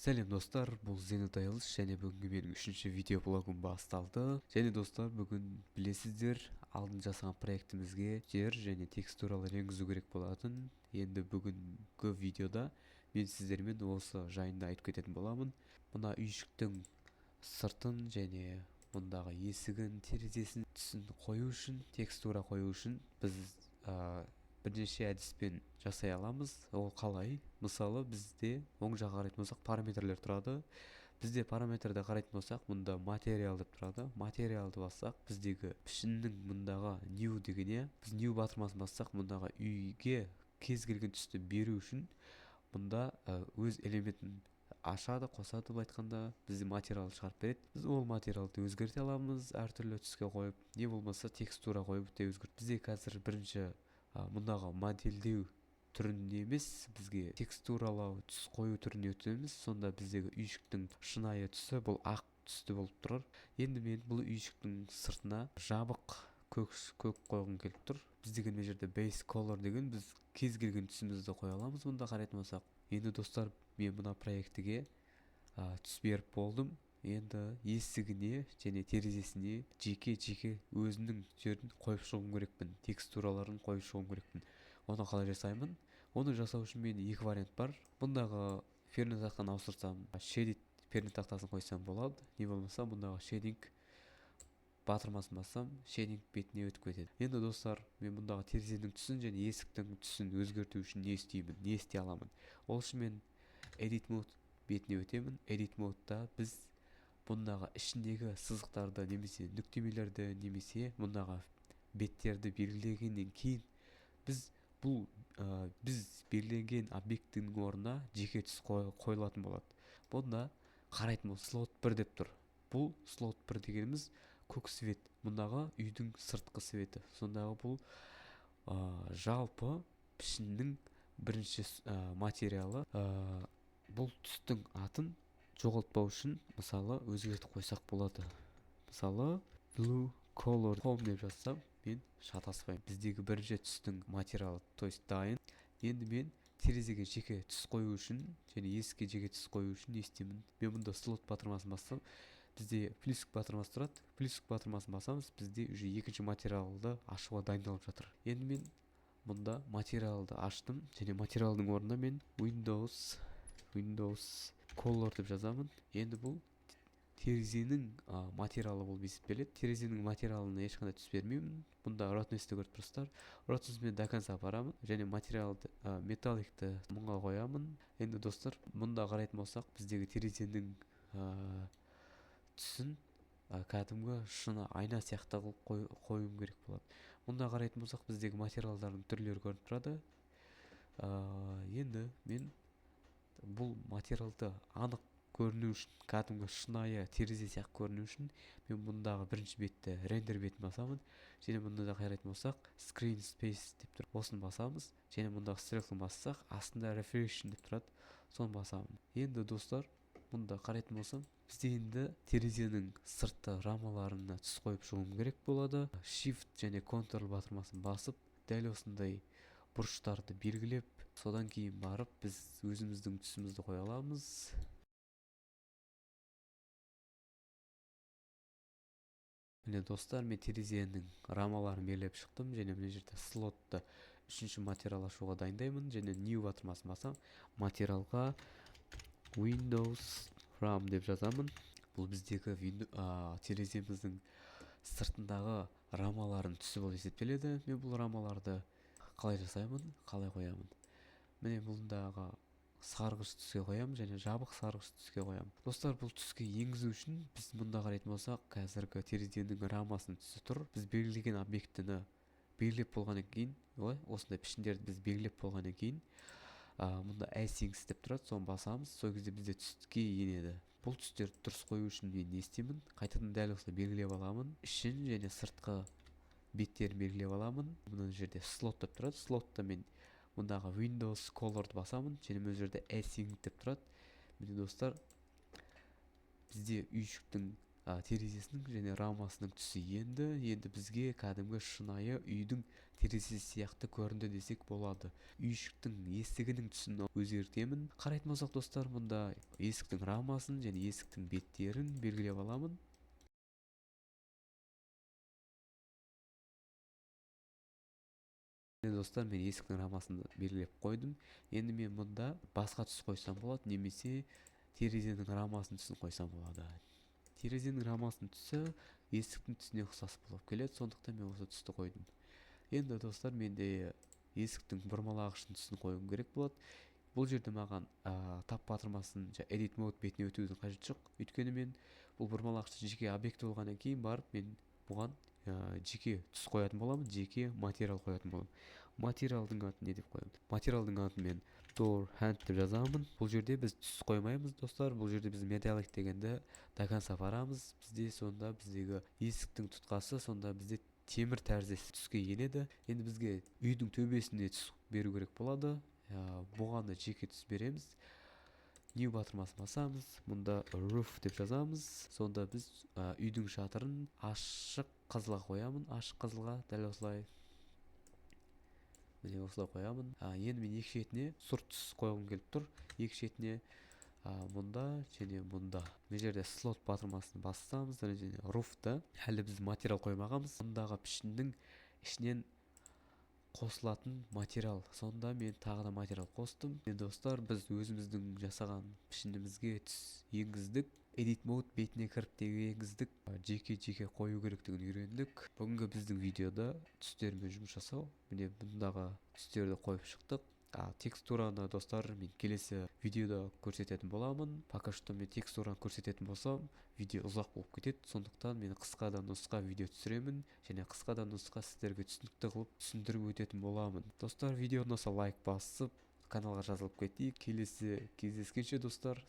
Сәлем достар, бұл Зенотайлыс және бүгінгі менің үшінші видео блогым басталды. Және достар, бүгін білесіздер, алдын жасаған проектімізге жер және текстуралар енгізу керек болатын. Енді бүгінгі видеода мен сіздермен осы жайында айтып кететін боламын. Мына үйшіктің сыртын және мұндағы есігін, терезесін, түсін қою үшін, текстура қою үшін біз бірнеше әдіспен жасай аламыз. Ол қалай? Мысалы, бізде оң жаққа қарайтын болсақ параметрлер тұрады. Бізде параметрді қарайтын болсақ, мұнда материал деп тұрады. Материалды бассақ, біздегі пішіннің мұндағы new дегене, біз new батырмасын бассақ, мұндағы үйге кез келген түсті беру үшін мұнда өз элементін ашады, қосады. Бұл айтқанда бізде материал шығарып береді. Біз ол материалды өзгерте аламыз, әртүрлі түске қойып, не болмаса текстура қойып те өзгерт. Бізде қазір бірінші мұндағы модельдеу түрінде емес, бізге текстуралау, түс қою түріне өтеміз. Сонда біздегі үйшіктің шынайы түсі бұл ақ түсті болып тұрар. Енді мен бұл үйшіктің сыртына жабық көк қойғым келіп тұр. Біз деген бұл жерде base color деген, біз кез келген түсімізді қоя аламыз. Мұнда қарайтын болсақ, енді достар, мен мына проектіге түс беріп болдым. Енді есігіне және терезесіне жеке өзінің жерін қойып шығуым керекпін, текстураларын қойып шығуым керекпін. Оны қалай жасаймын? Оны жасау үшін мен екі вариант бар. Бұндағы перне тақтаны ауыстырсам, шедит перне тақтасын қойсам болады. Не болмаса бұндағы шединг батырмасын бассам, шединг бетіне өтіп кетеді. Енді достар, мен бұндағы терезенің түсін және есіктің түсін өзгерту үшін не істеймін, не істей аламын? Ол үшін мен edit mode бетіне өтемін. Edit модта біз бұндағы ішіндегі сызықтарды немесе нүктемелерді немесе бұндағы беттерді белгілегеннен кейін біз белгіленген объекттің орнына жеке түс қойылатын болады. Бұнда қарайтын бол слот 1 деп тұр. Бұл слот 1 дегеніміз көк свет. Бұндағы үйдің сыртқы светі. Сондағы бұл жалпы пішіннің бірінші материалы. Бұл түстің атын жоғалтпау үшін мысалы өзгертіп қойсақ болады. Мысалы blue color home деп жазсам, мен шатаспаймын. Біздегі бірінші түстің материалы, то есть дайын. Енді мен терезеге жеке түс қою үшін және есікке жеке түс қою үшін не істеймін? Мен мұнда слот батырмасын бассам, бізде плюсик батырмасы тұрады. Плюсик батырмасын басамыз, бізде уже екінші материалды ашуға дайындалып жатыр. Енді мен мұнда материалды аштым және материалдың орнына мен Windows color деп жазамын. Енді бұл терезенің материалы болып есептеледі. Терезенің материалына ешқандай түс бермеймін. Бұнда ротнесті көріп тұрсыздар. Ротнесті мен до конца барамын және материалды металликті мұнға қоямын. Енді достар, мұнда қарайтын болсақ, біздегі терезенің түсін кәдімгі шыны айна сияқты қылып қоюым керек болады. Мұнда қарайтын болсақ, біздегі материалдардың түрлері көрініп тұрады. Енді мен бұл материалды анық көріну үшін, кәдімгі шынайы терезе сияқты көріну үшін, мен бұндағы бірінші бетті рендер бетін басамын. Және бұнда қарайтын болсақ, screen space деп тұр. Осын басамыз. Және бұндағы стрелканы бассақ, астында reflection деп тұрады. Соны басамын. Енді достар, бұнда қарайтын болсам, бізде енді терезенің сыртты рамаларына түс қойып шығуым керек болады. Shift және Ctrl батырмасын басып, дәл осындай бұрыштарды белгілеп, содан кейін барып біз өзіміздің түсімізді қоя аламыз. Міне достар, мен терезенің рамаларын белгілеп шықтым және мына жерде слотты үшінші материал ашуға дайындаймын және new батырмасын басам, материалға Windows RAM деп жазамын. Бұл біздегі тереземіздің сыртындағы рамаларын түсі болып есептеледі. Мен бұл рамаларды қалай жасаймын, қалай қоямын? Міне бұндағы сарғыш түске қоямын және жабық сарғыш түске қоямын. Достар, бұл түске енгізу үшін біз мұнда қарайтын болсақ, қазіргі терезенің рамасының түсі тұр. Біз белгілеген объектіні белгілеп болғаннан кейін, осындай пішіндерді біз белгілеп болғаннан кейін, мұнда async деп тұрады, соны басамыз. Сол кезде бізде түске енеді. Бұл түстерді дұрыс қою үшін мен не істеймін? Қайтадан дәл осылай белгілеп аламын. Ішін және сыртқы беттерін белгілеп аламын. Мына жерде слот деп тұрады. Слотта мен мұндағы Windows colorды басамын және мына жерде async деп тұрады. Міне достар, бізде үйшіктің терезесінің және рамасының түсі енді бізге кәдімгі шынайы үйдің терезесі сияқты көрінді десек болады. Үйшіктің есігінің түсін өзгертемін. Қарайтын болсақ достар, мұнда есіктің рамасын және есіктің беттерін белгілеп аламын. Достар, мен есіктің рамасын белгілеп қойдым. Енді мен мұнда басқа түс қойсам болады, немесе терезенің рамасын түсін қойсам болады. Терезенің рамасының түсі есіктің түсіне ұқсас болып келеді, сондықтан мен осы түсті қойдым. Енді достар, менде есіктің бұрмалағыштың түсін қоюым керек болады. Бұл жерде маған тап батырмасын edit mode бетіне өтудің қажеті жоқ, өйткені мен бұл бұрмалағышты жеке объект болғаннан кейін барып мен бұған жеке түс қоятын боламын, жеке материал қоятын боламын. Материалдың атын не деп қоямын? Материалдың атын мен door hand деп жазамын. Бұл жерде біз түс қоймаймыз достар, бұл жерде біз metallic дегенді до конца барамыз. Сонда біздегі есіктің тұтқасы сонда бізде темір тәріздес түске енеді. Енді бізге үйдің төбесіне түс беру керек болады. Бұған да жеке түс береміз. New батырмасын басамыз, мұнда roof деп жазамыз. Сонда біз үйдің шатырын ашық қызылға қоямын. Ашық қызылға дәл осылай. Міне осылай қоямын. Енді мен екі шетіне сұр түс қойғым келіп тұр. Екі шетіне мұнда және мұнда. Мына жерде слот батырмасын бассамыз, және руфта әлі біз материал қоймағанбыз. Мұндағы пішіннің ішінен қосылатын материал. Сонда мен тағы да материал қостым. Енді достар, біз өзіміздің жасаған пішінімізге түс енгіздік. Edit mode бетіне кіріп те енгіздік. Жеке қою керектігін үйрендік. Бүгінгі біздің видеода түстермен жұмыс жасау. Міне бұндағы түстерді қойып шықтық. Текстураны достар мен келесі видеода көрсететін боламын. Пока что мен текстураны көрсететін болсам, видео ұзақ болып кетеді. Сондықтан мен қысқадан нұсқа видео түсіремін, және қысқадан нұсқа сіздерге түсінікті қылып түсіндіріп өтетін боламын. Достар, видео ұнаса лайк басып, каналға жазылып кетейік. Келесі кездескенше достар.